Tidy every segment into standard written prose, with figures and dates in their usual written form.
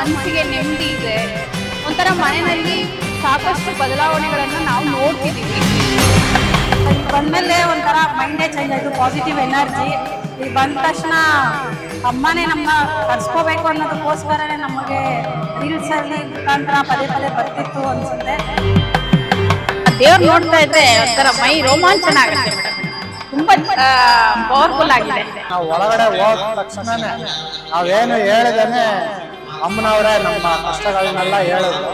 ಮನಸ್ಸಿಗೆ ನೆಮ್ಮದಿ ಇದೆ. ಒಂಥರ ಮನೆಯಲ್ಲಿ ಸಾಕಷ್ಟು ಬದಲಾವಣೆಗಳನ್ನು ನಾವು ನೋಡ್ತಿದ್ದೀವಿ. ಅಲ್ಲಿ ಬಂದಮೇಲೆ ಒಂಥರ ಮೈಂಡೇ ಚೇಂಜ್ ಆಯಿತು, ಪಾಸಿಟಿವ್ ಎನರ್ಜಿ. ಇಲ್ಲಿ ಬಂದ ತಕ್ಷಣ ಅಮ್ಮನೇ ನಮ್ಮ ಕರ್ಸ್ಕೋಬೇಕು ಅನ್ನೋದಕ್ಕೋಸ್ಕರನೇ ನಮಗೆ ರೀಲ್ಸಲ್ಲಿ ಮುಖಾಂತರ ಪದೇ ಪದೇ ಬರ್ತಿತ್ತು ಅನ್ಸುತ್ತೆ. ದೇವ್ರು ನೋಡ್ತಾ ಇದ್ರೆ ಒಂಥರ ಮೈ ರೋಮಾಂಚನ ಆಗುತ್ತೆ ಮೇಡಮ್. ತುಂಬಾ ಪವರ್ಫುಲ್ ಆಗಿದೆ. ನಾವು ಒಳಗಡೆ ಹೋದ ತಕ್ಷಣನೇ ನಾವೇನು ಹೇಳಿದೇನೆ ಅಮ್ಮನವರೇ ನಮ್ಮ ಕಷ್ಟಗಳನ್ನೆಲ್ಲ ಹೇಳಿದ್ರು.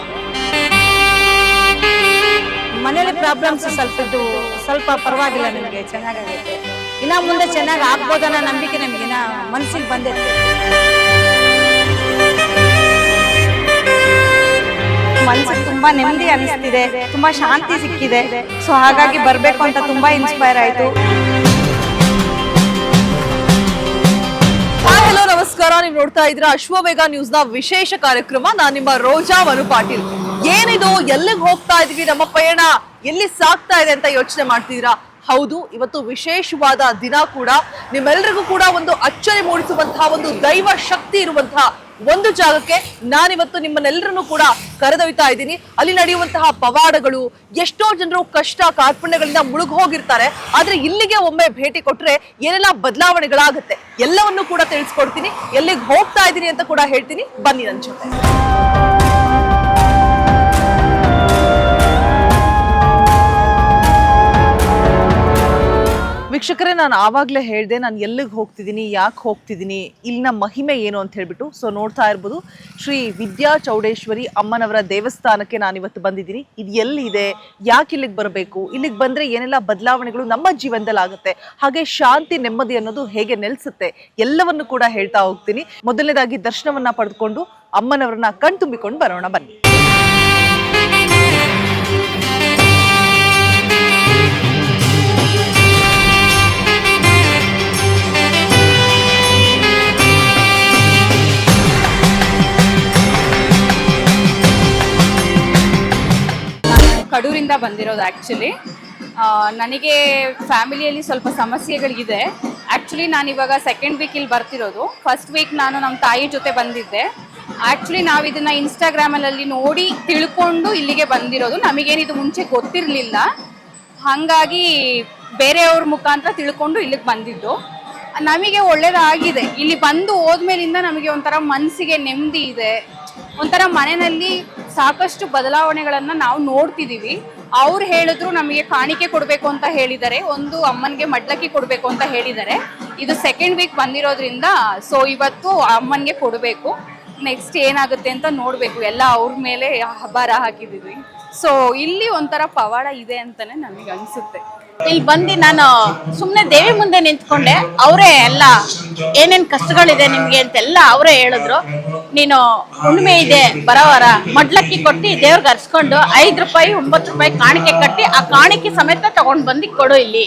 ಮನೇಲಿ ಪ್ರಾಬ್ಲಮ್ಸ್ ಸ್ವಲ್ಪ ಪರವಾಗಿಲ್ಲ, ನಿಮಗೆ ಚೆನ್ನಾಗಾಗೈತೆ. ಇನ್ನ ಮುಂದೆ ಚೆನ್ನಾಗಿ ಆಗ್ಬೋದನ್ನೋ ನಂಬಿಕೆ ನಮಗಿನ ಮನಸ್ಸಿಗೆ ಬಂದಿತ್ತು. ಮನಸ್ಸಿಗೆ ತುಂಬಾ ನೆಮ್ಮದಿ ಅನಿಸ್ತಿದೆ, ತುಂಬಾ ಶಾಂತಿ ಸಿಕ್ಕಿದೆ. ಸೊ ಹಾಗಾಗಿ ಬರ್ಬೇಕು ಅಂತ ತುಂಬಾ ಇನ್ಸ್ಪೈರ್ ಆಯ್ತು. ಹಲೋ ನಮಸ್ಕಾರ, ನೀವು ನೋಡ್ತಾ ಇದ್ದೀರಾ ಅಶ್ವವೇಗ ನ್ಯೂಸ್ ನ ವಿಶೇಷ ಕಾರ್ಯಕ್ರಮ. ನಾನು ನಿಮ್ಮ ರೋಜಾ ಮನು ಪಾಟೀಲ್. ಏನಿದು, ಎಲ್ಲಿಗೆ ಹೋಗ್ತಾ ಇದೀವಿ, ನಮ್ಮ ಪಯಣ ಎಲ್ಲಿ ಸಾಗ್ತಾ ಇದೆ ಅಂತ ಯೋಚನೆ ಮಾಡ್ತಿದ್ದೀರಾ? ಹೌದು, ಇವತ್ತು ವಿಶೇಷವಾದ ದಿನ ಕೂಡ. ನಿಮ್ಮೆಲ್ಲರಿಗೂ ಕೂಡ ಒಂದು ಅಚ್ಚರಿ ಮೂಡಿಸುವಂತಹ ಒಂದು ದೈವ ಶಕ್ತಿ ಇರುವಂತಹ ಒಂದು ಜಾಗಕ್ಕೆ ನಾನಿವತ್ತು ನಿಮ್ಮನ್ನೆಲ್ಲರನ್ನು ಕೂಡ ಕರೆದೊಯ್ತಾ ಇದ್ದೀನಿ. ಅಲ್ಲಿ ನಡೆಯುವಂತಹ ಪವಾಡಗಳು, ಎಷ್ಟೋ ಜನರು ಕಷ್ಟ ಕಾರ್ಪಣ್ಯಗಳಿಂದ ಮುಳುಗಿ ಹೋಗಿರ್ತಾರೆ. ಆದ್ರೆ ಇಲ್ಲಿಗೆ ಒಮ್ಮೆ ಭೇಟಿ ಕೊಟ್ರೆ ಏನೆಲ್ಲ ಬದಲಾವಣೆಗಳಾಗುತ್ತೆ ಎಲ್ಲವನ್ನು ಕೂಡ ತಿಳಿಸ್ಕೊಡ್ತೀನಿ. ಎಲ್ಲಿಗೆ ಹೋಗ್ತಾ ಇದ್ದೀನಿ ಅಂತ ಕೂಡ ಹೇಳ್ತೀನಿ, ಬನ್ನಿ ನನ್ನ ಜೊತೆ. ವೀಕ್ಷಕರೇ, ನಾನು ಆವಾಗಲೇ ಹೇಳಿದೆ ನಾನು ಎಲ್ಲಿಗೆ ಹೋಗ್ತಿದ್ದೀನಿ, ಯಾಕೆ ಹೋಗ್ತಿದ್ದೀನಿ, ಇಲ್ಲಿನ ಮಹಿಮೆ ಏನು ಅಂತ ಹೇಳ್ಬಿಟ್ಟು. ಸೊ ನೋಡ್ತಾ ಇರ್ಬೋದು, ಶ್ರೀ ವಿದ್ಯಾ ಚೌಡೇಶ್ವರಿ ಅಮ್ಮನವರ ದೇವಸ್ಥಾನಕ್ಕೆ ನಾನಿವತ್ತು ಬಂದಿದ್ದೀನಿ. ಇದು ಎಲ್ಲಿದೆ, ಯಾಕೆ ಇಲ್ಲಿಗೆ ಬರಬೇಕು, ಇಲ್ಲಿಗೆ ಬಂದರೆ ಏನೆಲ್ಲ ಬದಲಾವಣೆಗಳು ನಮ್ಮ ಜೀವನದಲ್ಲಿ ಆಗುತ್ತೆ, ಹಾಗೆ ಶಾಂತಿ ನೆಮ್ಮದಿ ಅನ್ನೋದು ಹೇಗೆ ನೆಲೆಸುತ್ತೆ, ಎಲ್ಲವನ್ನು ಕೂಡ ಹೇಳ್ತಾ ಹೋಗ್ತೀನಿ. ಮೊದಲನೇದಾಗಿ ದರ್ಶನವನ್ನ ಪಡೆದುಕೊಂಡು ಅಮ್ಮನವರನ್ನ ಕಣ್ತುಂಬಿಕೊಂಡು ಬರೋಣ, ಬನ್ನಿ. ಕಡೂರಿಂದ ಬಂದಿರೋದು. ಆ್ಯಕ್ಚುಲಿ ನನಗೆ ಫ್ಯಾಮಿಲಿಯಲ್ಲಿ ಸ್ವಲ್ಪ ಸಮಸ್ಯೆಗಳಿದೆ. ಆ್ಯಕ್ಚುಲಿ ನಾನಿವಾಗ ಸೆಕೆಂಡ್ ವೀಕ್ ಇಲ್ಲಿ ಬರ್ತಿರೋದು. ಫಸ್ಟ್ ವೀಕ್ ನಾನು ನಮ್ಮ ತಾಯಿ ಜೊತೆ ಬಂದಿದ್ದೆ. ಆ್ಯಕ್ಚುಲಿ ನಾವು ಇದನ್ನು ಇನ್ಸ್ಟಾಗ್ರಾಮಲ್ಲಿ ನೋಡಿ ತಿಳ್ಕೊಂಡು ಇಲ್ಲಿಗೆ ಬಂದಿರೋದು. ನಮಗೇನಿದು ಮುಂಚೆ ಗೊತ್ತಿರಲಿಲ್ಲ, ಹಾಗಾಗಿ ಬೇರೆಯವ್ರ ಮುಖಾಂತರ ತಿಳ್ಕೊಂಡು ಇಲ್ಲಿಗೆ ಬಂದಿದ್ದು. ನಮಗೆ ಒಳ್ಳೇದಾಗಿದೆ. ಇಲ್ಲಿ ಬಂದು ಹೋದ್ಮೇಲಿಂದ ನಮಗೆ ಒಂಥರ ಮನಸ್ಸಿಗೆ ನೆಮ್ಮದಿ ಇದೆ. ಒಂಥರ ಮನೆಯಲ್ಲಿ ಸಾಕಷ್ಟು ಬದಲಾವಣೆಗಳನ್ನು ನಾವು ನೋಡ್ತಿದ್ದೀವಿ. ಅವ್ರು ಹೇಳಿದ್ರು ನಮಗೆ ಕಾಣಿಕೆ ಕೊಡಬೇಕು ಅಂತ ಹೇಳಿದ್ದಾರೆ, ಒಂದು ಅಮ್ಮನಿಗೆ ಮಡ್ಲಕ್ಕಿ ಕೊಡಬೇಕು ಅಂತ ಹೇಳಿದ್ದಾರೆ. ಇದು ಸೆಕೆಂಡ್ ವೀಕ್ ಬಂದಿರೋದ್ರಿಂದ ಸೊ ಇವತ್ತು ಅಮ್ಮನಿಗೆ ಕೊಡಬೇಕು. ನೆಕ್ಸ್ಟ್ ಏನಾಗುತ್ತೆ ಅಂತ ನೋಡಬೇಕು. ಎಲ್ಲ ಅವ್ರ ಮೇಲೆ ಭಾರ ಹಾಕಿದ್ದೀವಿ. ಸೊ ಇಲ್ಲಿ ಒಂಥರ ಪವಾಡ ಇದೆ ಅಂತಲೇ ನಮಗೆ ಅನಿಸುತ್ತೆ. ಇಲ್ಲಿ ಬಂದು ನಾನು ಸುಮ್ಮನೆ ದೇವಿ ಮುಂದೆ ನಿಂತ್ಕೊಂಡೆ. ಅವರೇ ಎಲ್ಲ ಏನೇನು ಕಷ್ಟಗಳಿದೆ ನಿಮ್ಗೆ ಅಂತೆಲ್ಲ ಅವರೇ ಹೇಳಿದ್ರು. ನೀನು ಹುಣ್ಣಿಮೆ ಇದೆ ಬರೋವಾರ ಮಡ್ಲಕ್ಕಿ ಕೊಟ್ಟು ದೇವ್ರಿಗೆ ಅರ್ಸ್ಕೊಂಡು 5 ರೂಪಾಯಿ 9 ರೂಪಾಯಿ ಕಾಣಿಕೆ ಕಟ್ಟಿ ಆ ಕಾಣಿಕೆ ಸಮೇತ ತಗೊಂಡು ಬಂದು ಕೊಡು, ಇಲ್ಲಿ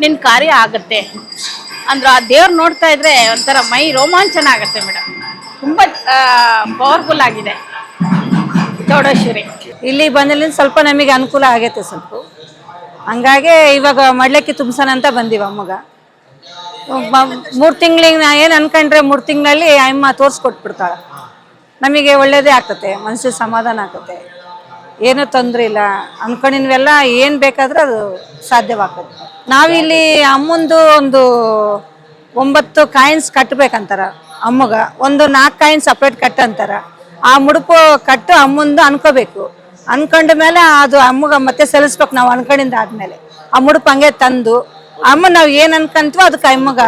ನಿನ್ನ ಕಾರ್ಯ ಆಗುತ್ತೆ ಅಂದ್ರೆ. ಆ ದೇವ್ರು ನೋಡ್ತಾ ಇದ್ರೆ ಒಂಥರ ಮೈ ರೋಮಾಂಚನ ಆಗುತ್ತೆ ಮೇಡಮ್. ತುಂಬ ಪವರ್ಫುಲ್ ಆಗಿದೆ ಚೌಡೇಶ್ವರಿ. ಇಲ್ಲಿ ಬಂದಲ್ಲಿ ಸ್ವಲ್ಪ ನಮಗೆ ಅನುಕೂಲ ಆಗೈತೆ ಸ್ವಲ್ಪ. ಹಂಗಾಗಿ ಇವಾಗ ಮಡ್ಲಕ್ಕಿ ತುಂಬಿಸೋಣ ಅಂತ ಬಂದೀವಿ ಅಮ್ಮಗ. 3 ತಿಂಗಳಿಗೆ ನಾ ಏನು ಅನ್ಕೊಂಡ್ರೆ 3 ತಿಂಗಳಲ್ಲಿ ಅಮ್ಮ ತೋರಿಸ್ಕೊಟ್ಬಿಡ್ತಾಳೆ. ನಮಗೆ ಒಳ್ಳೇದೇ ಆಗ್ತತೆ, ಮನಸ್ಸಿಗೆ ಸಮಾಧಾನ ಆಗ್ತತೆ, ಏನೂ ತೊಂದರೆ ಇಲ್ಲ. ಅನ್ಕೊಂಡಿನ್ವೆಲ್ಲ ಏನು ಬೇಕಾದ್ರೆ ಅದು ಸಾಧ್ಯವಾಗ್ತದೆ. ನಾವಿಲ್ಲಿ ಅಮ್ಮಂದು ಒಂದು 9 ಕಾಯಿನ್ಸ್ ಕಟ್ಟಬೇಕಂತಾರ ಅಮ್ಮಗ. ಒಂದು 4 ಕಾಯಿನ್ ಸಪ್ರೇಟ್ ಕಟ್ಟಂತಾರ. ಆ ಮುಡುಪು ಕಟ್ಟು ಅಮ್ಮಂದು ಅನ್ಕೋಬೇಕು. ಅನ್ಕೊಂಡ ಮೇಲೆ ಅದು ಅಮ್ಮಗ ಮತ್ತೆ ಸಲ್ಲಿಸ್ಬೇಕು. ನಾವು ಅನ್ಕೊಂಡಿಂದ ಆದ್ಮೇಲೆ ಆ ಮುಡುಪು ಹಂಗೆ ತಂದು ಅಮ್ಮ ನಾವು ಏನು ಅನ್ಕೊಂತೀವೋ ಅದಕ್ಕೆ ಅಮ್ಮಗ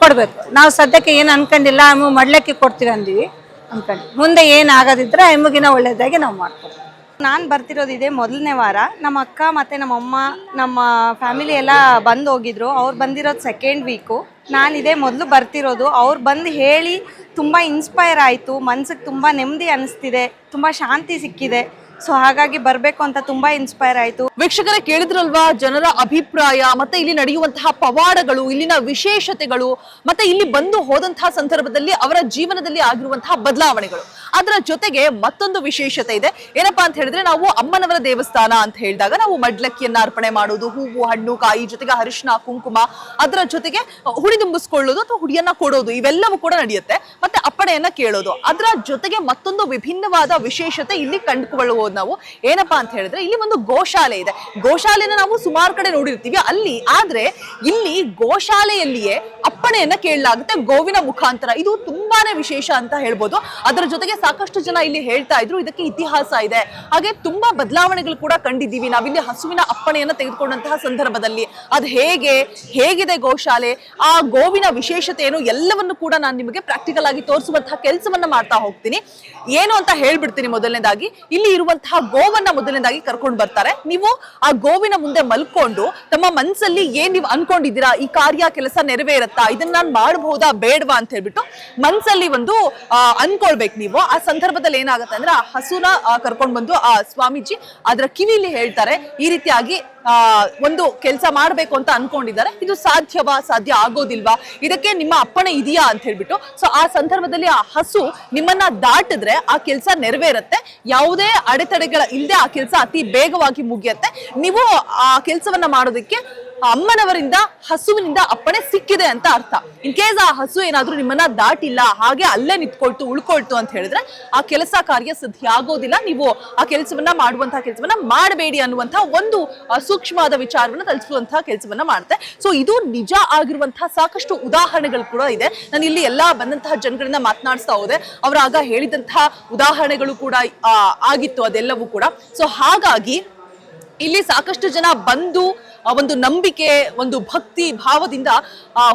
ಕೊಡ್ಬೇಕು. ನಾವು ಸದ್ಯಕ್ಕೆ ಏನು ಅನ್ಕೊಂಡಿಲ್ಲ, ಅಮ್ಮ ಮಡ್ಲಕ್ಕಿ ಕೊಡ್ತೀವಿ ಅಂದಿವಿ ಅನ್ಕೊಂಡು. ಮುಂದೆ ಏನು ಆಗೋದಿದ್ರೆ ಅಮ್ಮಗಿನ ಒಳ್ಳೇದಾಗಿ ನಾವು ಮಾಡ್ತೀವಿ. ನಾನು ಬರ್ತಿರೋದು ಇದೆ ಮೊದಲನೇ ವಾರ. ನಮ್ಮ ಅಕ್ಕ ಮತ್ತು ನಮ್ಮ ಅಮ್ಮ ನಮ್ಮ ಫ್ಯಾಮಿಲಿ ಎಲ್ಲ ಬಂದು ಹೋಗಿದ್ರು. ಅವ್ರು ಬಂದಿರೋದು ಸೆಕೆಂಡ್ ವೀಕು. ನಾನಿದೆ ಮೊದಲು ಬರ್ತಿರೋದು. ಅವ್ರು ಬಂದು ಹೇಳಿ ತುಂಬ ಇನ್ಸ್ಪೈರ್ ಆಯಿತು. ಮನ್ಸಿಗೆ ತುಂಬ ನೆಮ್ಮದಿ ಅನ್ನಿಸ್ತಿದೆ, ತುಂಬ ಶಾಂತಿ ಸಿಕ್ಕಿದೆ. ಸೊ ಹಾಗಾಗಿ ಬರಬೇಕು ಅಂತ ತುಂಬಾ ಇನ್ಸ್ಪೈರ್ ಆಯಿತು. ವೀಕ್ಷಕರೇ, ಕೇಳಿದ್ರಲ್ವಾ ಜನರ ಅಭಿಪ್ರಾಯ, ಮತ್ತೆ ಇಲ್ಲಿ ನಡೆಯುವಂತಹ ಪವಾಡಗಳು, ಇಲ್ಲಿನ ವಿಶೇಷತೆಗಳು, ಮತ್ತೆ ಇಲ್ಲಿ ಬಂದು ಹೋದಂತಹ ಸಂದರ್ಭದಲ್ಲಿ ಅವರ ಜೀವನದಲ್ಲಿ ಆಗಿರುವಂತಹ ಬದಲಾವಣೆಗಳು. ಅದರ ಜೊತೆಗೆ ಮತ್ತೊಂದು ವಿಶೇಷತೆ ಇದೆ. ಏನಪ್ಪಾ ಅಂತ ಹೇಳಿದ್ರೆ, ನಾವು ಅಮ್ಮನವರ ದೇವಸ್ಥಾನ ಅಂತ ಹೇಳಿದಾಗ ನಾವು ಮಡ್ಲಕ್ಕಿಯನ್ನ ಅರ್ಪಣೆ ಮಾಡೋದು, ಹೂವು ಹಣ್ಣು ಕಾಯಿ ಜೊತೆಗೆ ಅರಿಶಿನ ಕುಂಕುಮ, ಅದರ ಜೊತೆಗೆ ಹುಡಿ ತುಂಬಿಸ್ಕೊಳ್ಳೋದು ಅಥವಾ ಹುಡಿಯನ್ನ ಕೊಡೋದು, ಇವೆಲ್ಲವೂ ಕೂಡ ನಡೆಯುತ್ತೆ. ಮತ್ತೆ ಅಪ್ಪಣೆಯನ್ನ ಕೇಳೋದು. ಅದರ ಜೊತೆಗೆ ಮತ್ತೊಂದು ವಿಭಿನ್ನವಾದ ವಿಶೇಷತೆ ಇಲ್ಲಿ ಕಂಡುಕೊಳ್ಳಬಹುದು ನಾವು. ಏನಪ್ಪಾ ಅಂತ ಹೇಳಿದ್ರೆ, ಇಲ್ಲಿ ಒಂದು ಗೋಶಾಲೆ ಇದೆ. ಗೋಶಾಲೆನ ನಾವು ಸುಮಾರು ಕಡೆ ನೋಡಿರ್ತೀವಿ ಆದ್ರೆ ಇಲ್ಲಿ ಗೋಶಾಲೆಯಲ್ಲಿಯೇ ಅಪ್ಪಣೆಯನ್ನ ಕೇಳಲಾಗುತ್ತೆ ಗೋವಿನ ಮುಖಾಂತರ. ಇದು ತುಂಬಾನೇ ವಿಶೇಷ ಅಂತ ಹೇಳ್ಬೋದು. ಅದರ ಜೊತೆಗೆ ಸಾಕಷ್ಟು ಜನ ಇಲ್ಲಿ ಹೇಳ್ತಾ ಇದ್ರು ಇದಕ್ಕೆ ಇತಿಹಾಸ ಇದೆ, ಹಾಗೆ ತುಂಬಾ ಬದಲಾವಣೆಗಳು ಕೂಡ ಕಂಡಿದ್ದೀವಿ ನಾವಿಲ್ಲಿ ಹಸುವಿನ ಅಪ್ಪಣೆಯನ್ನ ತೆಗೆದುಕೊಂಡಂತಹ ಸಂದರ್ಭದಲ್ಲಿ. ಅದು ಹೇಗಿದೆ ಗೋಶಾಲೆ, ಆ ಗೋವಿನ ವಿಶೇಷತೆ ಏನು, ಎಲ್ಲವನ್ನು ಕೂಡ ನಾನು ನಿಮಗೆ ಪ್ರಾಕ್ಟಿಕಲ್ ಆಗಿ ತೋರಿಸುವಂತಹ ಕೆಲಸವನ್ನ ಮಾಡ್ತಾ ಹೋಗ್ತೀನಿ. ಏನು ಅಂತ ಹೇಳ್ಬಿಡ್ತೀನಿ. ಮೊದಲನೇದಾಗಿ ಇಲ್ಲಿ ಇರುವಂತಹ ಗೋವನ್ನ ಮೊದಲನೇದಾಗಿ ಕರ್ಕೊಂಡು ಬರ್ತಾರೆ. ನೀವು ಆ ಗೋವಿನ ಮುಂದೆ ಮಲ್ಕೊಂಡು ತಮ್ಮ ಮನಸ್ಸಲ್ಲಿ ಏನ್ ನೀವು ಅನ್ಕೊಂಡಿದ್ದೀರಾ, ಈ ಕಾರ್ಯ ಕೆಲಸ ನೆರವೇರುತ್ತಾ, ಇದನ್ನ ನಾನು ಮಾಡಬಹುದಾ ಬೇಡವಾ ಅಂತ ಹೇಳ್ಬಿಟ್ಟು ಮನ್ಸಲ್ಲಿ ಒಂದು ಅನ್ಕೊಳ್ಬೇಕು ನೀವು. ಆ ಸಂದರ್ಭದಲ್ಲಿ ಏನಾಗುತ್ತೆ ಅಂದ್ರೆ, ಆ ಹಸುನ ಕರ್ಕೊಂಡು ಬಂದು ಆ ಸ್ವಾಮೀಜಿ ಅದರ ಕಿವಿಲಿ ಹೇಳ್ತಾರೆ, ಈ ರೀತಿಯಾಗಿ ಒಂದು ಕೆಲಸ ಮಾಡ್ಬೇಕು ಅಂತ ಅನ್ಕೊಂಡಿದ್ದಾರೆ, ಇದು ಸಾಧ್ಯ ಆಗೋದಿಲ್ವಾ, ಇದಕ್ಕೆ ನಿಮ್ಮ ಅಪ್ಪಣೆ ಇದೆಯಾ ಅಂತ ಹೇಳ್ಬಿಟ್ಟು. ಸೊ ಆ ಸಂದರ್ಭದಲ್ಲಿ ಆ ಹಸು ನಿಮ್ಮನ್ನ ದಾಟಿದ್ರೆ ಆ ಕೆಲಸ ನೆರವೇರುತ್ತೆ. ಯಾವುದೇ ಅಡೆತಡೆಗಳ ಇಲ್ಲದೆ ಆ ಕೆಲಸ ಅತಿ ಬೇಗವಾಗಿ ಮುಗಿಯುತ್ತೆ. ನೀವು ಆ ಕೆಲಸವನ್ನ ಮಾಡೋದಕ್ಕೆ ಅಮ್ಮನವರಿಂದ ಹಸುವಿನಿಂದ ಅಪ್ಪಣೆ ಸಿಕ್ಕಿದೆ ಅಂತ ಅರ್ಥ. ಇನ್ ಕೇಸ್ ಆ ಹಸು ಏನಾದ್ರೂ ನಿಮ್ಮನ್ನ ದಾಟಿಲ್ಲ, ಹಾಗೆ ಅಲ್ಲೇ ಉಳ್ಕೊಳ್ತು ಅಂತ ಹೇಳಿದ್ರೆ ಆ ಕೆಲಸ ಕಾರ್ಯ ಸಿದ್ಧಿ ಆಗೋದಿಲ್ಲ. ನೀವು ಆ ಕೆಲಸವನ್ನ ಮಾಡುವಂತಹ ಕೆಲಸವನ್ನ ಮಾಡಬೇಡಿ ಅನ್ನುವಂತಹ ಒಂದು ಸೂಕ್ಷ್ಮವಾದ ವಿಚಾರವನ್ನ ತಲುಪಿಸುವಂತಹ ಕೆಲಸವನ್ನ ಮಾಡುತ್ತೆ. ಸೊ ಇದು ನಿಜ ಆಗಿರುವಂತಹ ಸಾಕಷ್ಟು ಉದಾಹರಣೆಗಳು ಕೂಡ ಇದೆ. ನಾನು ಇಲ್ಲಿ ಎಲ್ಲಾ ಬಂದಂತಹ ಜನಗಳನ್ನ ಮಾತನಾಡಿಸ್ತಾ ಹೋದೆ, ಅವರ ಆಗ ಹೇಳಿದಂತಹ ಉದಾಹರಣೆಗಳು ಕೂಡ ಆಗಿತ್ತು ಅದೆಲ್ಲವೂ ಕೂಡ. ಸೊ ಹಾಗಾಗಿ ಇಲ್ಲಿ ಸಾಕಷ್ಟು ಜನ ಬಂದು ಒಂದು ನಂಬಿಕೆ, ಒಂದು ಭಕ್ತಿ ಭಾವದಿಂದ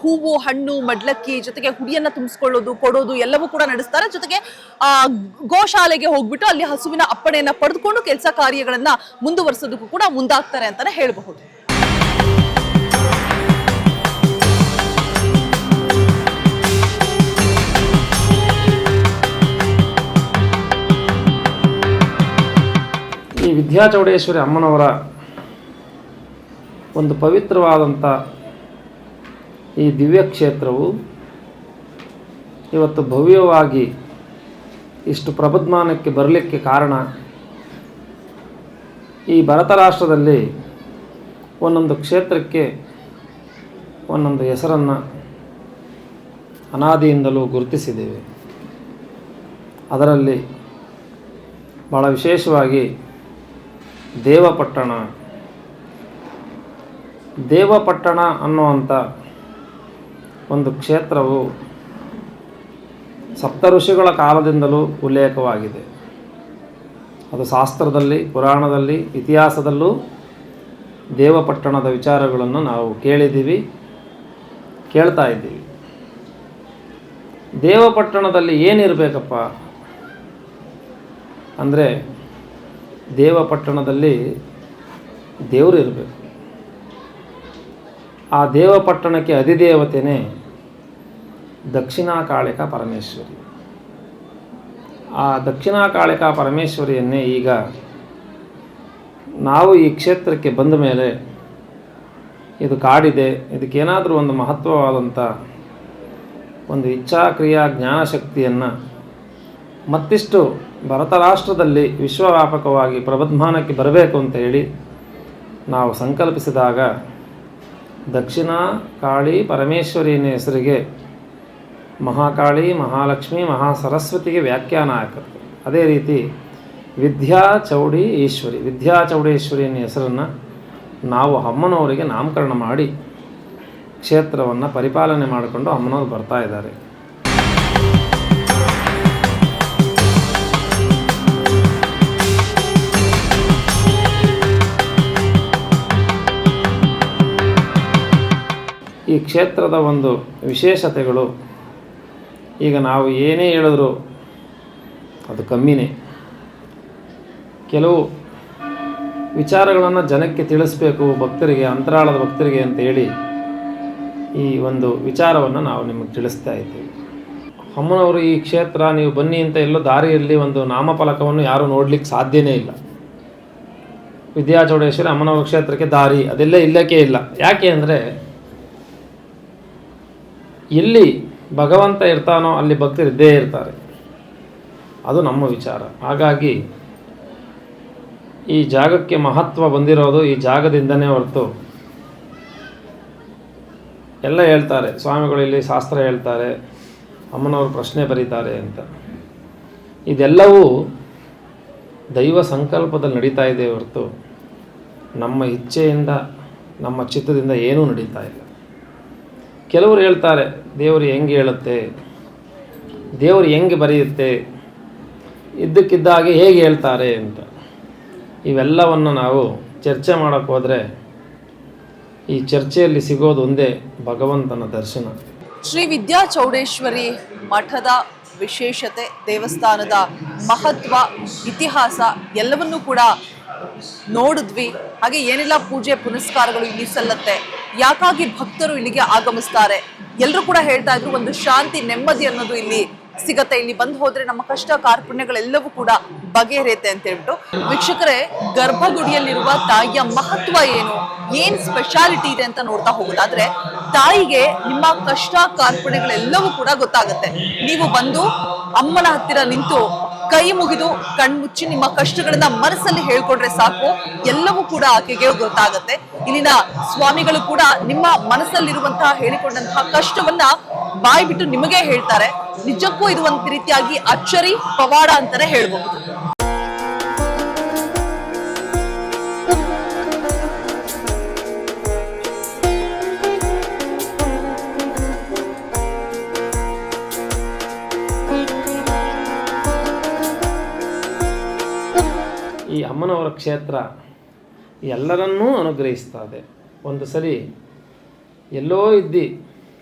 ಹೂವು ಹಣ್ಣು ಮಡ್ಲಕ್ಕಿ ಜೊತೆಗೆ ಹುಡಿಯನ್ನ ತುಂಬಿಸ್ಕೊಳ್ಳೋದು ಕೊಡೋದು ಎಲ್ಲವೂ ಕೂಡ ನಡೆಸ್ತಾರೆ. ಜೊತೆಗೆ ಗೋಶಾಲೆಗೆ ಹೋಗ್ಬಿಟ್ಟು ಅಲ್ಲಿ ಹಸುವಿನ ಅಪ್ಪಣೆಯನ್ನ ಪಡೆದುಕೊಂಡು ಕೆಲಸ ಕಾರ್ಯಗಳನ್ನ ಮುಂದುವರಿಸೋದಕ್ಕೂ ಕೂಡ ಮುಂದಾಗ್ತಾರೆ ಅಂತಾನೆ ಹೇಳಬಹುದು. ಈ ವಿದ್ಯಾಚೌಡೇಶ್ವರಿ ಅಮ್ಮನವರ ಒಂದು ಪವಿತ್ರವಾದಂಥ ಈ ದಿವ್ಯ ಕ್ಷೇತ್ರವು ಇವತ್ತು ಭವ್ಯವಾಗಿ ಇಷ್ಟು ಪ್ರಬುದ್ಧಮಾನಕ್ಕೆ ಬರಲಿಕ್ಕೆ ಕಾರಣ, ಈ ಭಾರತ ರಾಷ್ಟ್ರದಲ್ಲಿ ಒಂದೊಂದು ಕ್ಷೇತ್ರಕ್ಕೆ ಒಂದೊಂದು ಹೆಸರನ್ನು ಅನಾದಿಯಿಂದಲೂ ಗುರುತಿಸಿದ್ದೇವೆ. ಅದರಲ್ಲಿ ಭಾಳ ವಿಶೇಷವಾಗಿ ದೇವಪಟ್ಟಣ ಅನ್ನುವಂಥ ಒಂದು ಕ್ಷೇತ್ರವು ಸಪ್ತ ಋಷಿಗಳ ಕಾಲದಿಂದಲೂ ಉಲ್ಲೇಖವಾಗಿದೆ. ಅದು ಶಾಸ್ತ್ರದಲ್ಲಿ, ಪುರಾಣದಲ್ಲಿ, ಇತಿಹಾಸದಲ್ಲೂ ದೇವಪಟ್ಟಣದ ವಿಚಾರಗಳನ್ನು ನಾವು ಕೇಳ್ತಾ ಇದ್ದೀವಿ. ದೇವಪಟ್ಟಣದಲ್ಲಿ ಏನಿರಬೇಕಪ್ಪ ಅಂದರೆ, ದೇವಪಟ್ಟಣದಲ್ಲಿ ದೇವರು ಇರಬೇಕು. ಆ ದೇವಪಟ್ಟಣಕ್ಕೆ ಅಧಿದೇವತೆಯೇ ದಕ್ಷಿಣಾಕಾಳಿಕಾ ಪರಮೇಶ್ವರಿ. ಆ ದಕ್ಷಿಣಾಕಾಳಿಕಾ ಪರಮೇಶ್ವರಿಯನ್ನೇ ಈಗ ನಾವು ಈ ಕ್ಷೇತ್ರಕ್ಕೆ ಬಂದ ಮೇಲೆ, ಇದು ಕಾಡಿದೆ, ಇದಕ್ಕೇನಾದರೂ ಒಂದು ಮಹತ್ವವಾದಂಥ ಒಂದು ಇಚ್ಛಾಕ್ರಿಯಾ ಜ್ಞಾನಶಕ್ತಿಯನ್ನು ಮತ್ತಿಷ್ಟು ಭಾರತ ರಾಷ್ಟ್ರದಲ್ಲಿ ವಿಶ್ವವ್ಯಾಪಕವಾಗಿ ಪ್ರಬುದ್ಧಮಾನಕ್ಕೆ ಬರಬೇಕು ಅಂತ ಹೇಳಿ ನಾವು ಸಂಕಲ್ಪಿಸಿದಾಗ ದಕ್ಷಿಣ ಕಾಳಿ ಪರಮೇಶ್ವರಿಯ ಹೆಸರಿಗೆ ಮಹಾಕಾಳಿ, ಮಹಾಲಕ್ಷ್ಮಿ, ಮಹಾಸರಸ್ವತಿಗೆ ವ್ಯಾಖ್ಯಾನ ಹಾಕುತ್ತೆ. ಅದೇ ರೀತಿ ವಿದ್ಯಾಚೌಡೇಶ್ವರಿಯ ಹೆಸರನ್ನು ನಾವು ಅಮ್ಮನವರಿಗೆ ನಾಮಕರಣ ಮಾಡಿ ಕ್ಷೇತ್ರವನ್ನು ಪರಿಪಾಲನೆ ಮಾಡಿಕೊಂಡು ಅಮ್ಮನವರು ಬರ್ತಾ ಇದ್ದಾರೆ. ಈ ಕ್ಷೇತ್ರದ ಒಂದು ವಿಶೇಷತೆಗಳು, ಈಗ ನಾವು ಏನೇ ಹೇಳಿದ್ರು ಅದು ಕಮ್ಮಿನೇ. ಕೆಲವು ವಿಚಾರಗಳನ್ನು ಜನಕ್ಕೆ ತಿಳಿಸ್ಬೇಕು, ಭಕ್ತರಿಗೆ, ಅಂತರಾಳದ ಭಕ್ತರಿಗೆ ಅಂತೇಳಿ ಈ ಒಂದು ವಿಚಾರವನ್ನು ನಾವು ನಿಮಗೆ ತಿಳಿಸ್ತಾ ಇದ್ದೀವಿ. ಅಮ್ಮನವರು ಈ ಕ್ಷೇತ್ರ ನೀವು ಬನ್ನಿ ಅಂತ ಎಲ್ಲೋ ದಾರಿಯಲ್ಲಿ ಒಂದು ನಾಮಫಲಕವನ್ನು ಯಾರೂ ನೋಡಲಿಕ್ಕೆ ಸಾಧ್ಯನೇ ಇಲ್ಲ. ವಿದ್ಯಾಚೌಡೇಶ್ವರಿ ಅಮ್ಮನವರ ಕ್ಷೇತ್ರಕ್ಕೆ ದಾರಿ ಅದೆಲ್ಲ ಇಲ್ಲಕ್ಕೆ ಇಲ್ಲ. ಯಾಕೆ ಅಂದರೆ, ಎಲ್ಲಿ ಭಗವಂತ ಇರ್ತಾನೋ ಅಲ್ಲಿ ಭಕ್ತರು ಇದ್ದೇ ಇರ್ತಾರೆ. ಅದು ನಮ್ಮ ವಿಚಾರ. ಹಾಗಾಗಿ ಈ ಜಾಗಕ್ಕೆ ಮಹತ್ವ ಬಂದಿರೋದು ಈ ಜಾಗದಿಂದನೇ ಹೊರತು ಎಲ್ಲ ಹೇಳ್ತಾರೆ ಸ್ವಾಮಿಗಳು ಇಲ್ಲಿ ಶಾಸ್ತ್ರ ಹೇಳ್ತಾರೆ, ಅಮ್ಮನವರು ಪ್ರಶ್ನೆ ಬರೀತಾರೆ ಅಂತ. ಇದೆಲ್ಲವೂ ದೈವ ಸಂಕಲ್ಪದಲ್ಲಿ ನಡೀತಾ ಇದೆ ಹೊರತು ನಮ್ಮ ಇಚ್ಛೆಯಿಂದ ನಮ್ಮ ಚಿತ್ತದಿಂದ ಏನೂ ನಡೀತಾ ಇಲ್ಲ. ಕೆಲವರು ಹೇಳ್ತಾರೆ ದೇವರು ಹೆಂಗೆ ಹೇಳುತ್ತೆ, ದೇವರು ಹೆಂಗೆ ಬರೆಯುತ್ತೆ, ಇದ್ದಕ್ಕಿದ್ದಾಗೆ ಹೇಗೆ ಹೇಳ್ತಾರೆ ಅಂತ. ಇವೆಲ್ಲವನ್ನು ನಾವು ಚರ್ಚೆ ಮಾಡೋಕ್ಕೆ ಹೋದರೆ ಈ ಚರ್ಚೆಯಲ್ಲಿ ಸಿಗೋದು ಒಂದೇ ಭಗವಂತನ ದರ್ಶನ. ಶ್ರೀ ವಿದ್ಯಾ ಚೌಡೇಶ್ವರಿ ಮಠದ ವಿಶೇಷತೆ, ದೇವಸ್ಥಾನದ ಮಹತ್ವ, ಇತಿಹಾಸ ಎಲ್ಲವನ್ನೂ ಕೂಡ ನೋಡಿದ್ವಿ. ಹಾಗೆ ಏನೆಲ್ಲ ಪೂಜೆ ಪುನಸ್ಕಾರಗಳು ಇಲ್ಲಿ ಸಲ್ಲತ್ತೆ, ಯಾಕಾಗಿ ಭಕ್ತರು ಇಲ್ಲಿಗೆ ಆಗಮಿಸ್ತಾರೆ, ಎಲ್ಲರೂ ಕೂಡ ಹೇಳ್ತಾ ಇದ್ರು ಒಂದು ಶಾಂತಿ ನೆಮ್ಮದಿ ಅನ್ನೋದು ಇಲ್ಲಿ ಸಿಗತ್ತೆ, ಇಲ್ಲಿ ಬಂದು ಹೋದ್ರೆ ನಮ್ಮ ಕಷ್ಟ ಕಾರ್ಪಣ್ಯಗಳೆಲ್ಲವೂ ಕೂಡ ಬಗೆಹರಿಯುತ್ತೆ ಅಂತ ಹೇಳ್ಬಿಟ್ಟು. ವೀಕ್ಷಕರೇ, ಗರ್ಭಗುಡಿಯಲ್ಲಿರುವ ತಾಯಿಯ ಮಹತ್ವ ಏನು, ಏನ್ ಸ್ಪೆಷಾಲಿಟಿ ಇದೆ ಅಂತ ನೋಡ್ತಾ ಹೋಗೋದಾದ್ರೆ ತಾಯಿಗೆ ನಿಮ್ಮ ಕಷ್ಟ ಕಾರ್ಪಣ್ಯಗಳೆಲ್ಲವೂ ಕೂಡ ಗೊತ್ತಾಗುತ್ತೆ. ನೀವು ಬಂದು ಅಮ್ಮನ ಹತ್ತಿರ ನಿಂತು ಕೈ ಮುಗಿದು ಕಣ್ಮುಚ್ಚಿ ನಿಮ್ಮ ಕಷ್ಟಗಳನ್ನ ಮನಸ್ಸಲ್ಲಿ ಹೇಳ್ಕೊಂಡ್ರೆ ಸಾಕು, ಎಲ್ಲವೂ ಕೂಡ ಆಕೆಗೆ ಗೊತ್ತಾಗತ್ತೆ. ಇಲ್ಲಿನ ಸ್ವಾಮಿಗಳು ಕೂಡ ನಿಮ್ಮ ಮನಸ್ಸಲ್ಲಿರುವಂತಹ ಹೇಳಿಕೊಂಡಂತಹ ಕಷ್ಟವನ್ನ ಬಾಯಿ ಬಿಟ್ಟು ನಿಮಗೆ ಹೇಳ್ತಾರೆ. ನಿಜಕ್ಕೂ ಇದು ಒಂದು ರೀತಿಯಾಗಿ ಅಚ್ಚರಿ ಪವಾಡ ಅಂತಾನೆ ಹೇಳ್ಬಹುದು. ಈ ಅಮ್ಮನವರ ಕ್ಷೇತ್ರ ಎಲ್ಲರನ್ನೂ ಅನುಗ್ರಹಿಸ್ತದೆ. ಒಂದು ಸರಿ ಎಲ್ಲೋ ಇದ್ದು